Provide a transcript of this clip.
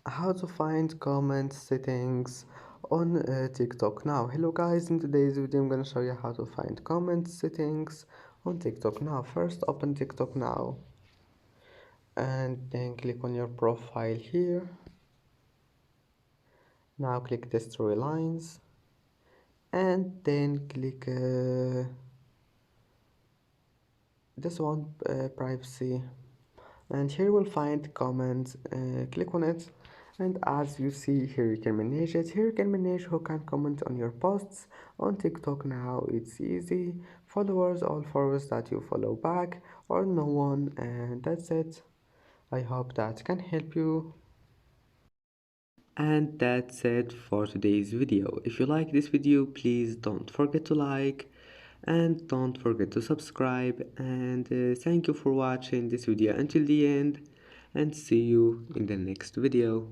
How to find comment settings on TikTok. Now hello guys, in today's video I'm gonna show you how to find comment settings on TikTok. Now first open TikTok now and then click on your profile here. Now click the storylines and then click this one, privacy, and here you will find comments. Click on it, and as you see here you can manage it. Here you can manage who can comment on your posts on TikTok. Now it's easy: followers, all followers that you follow back, or no one. And that's it. I hope that can help you. And that's it for today's video. If you like this video, please don't forget to like and don't forget to subscribe, and thank you for watching this video until the end, and see you in the next video.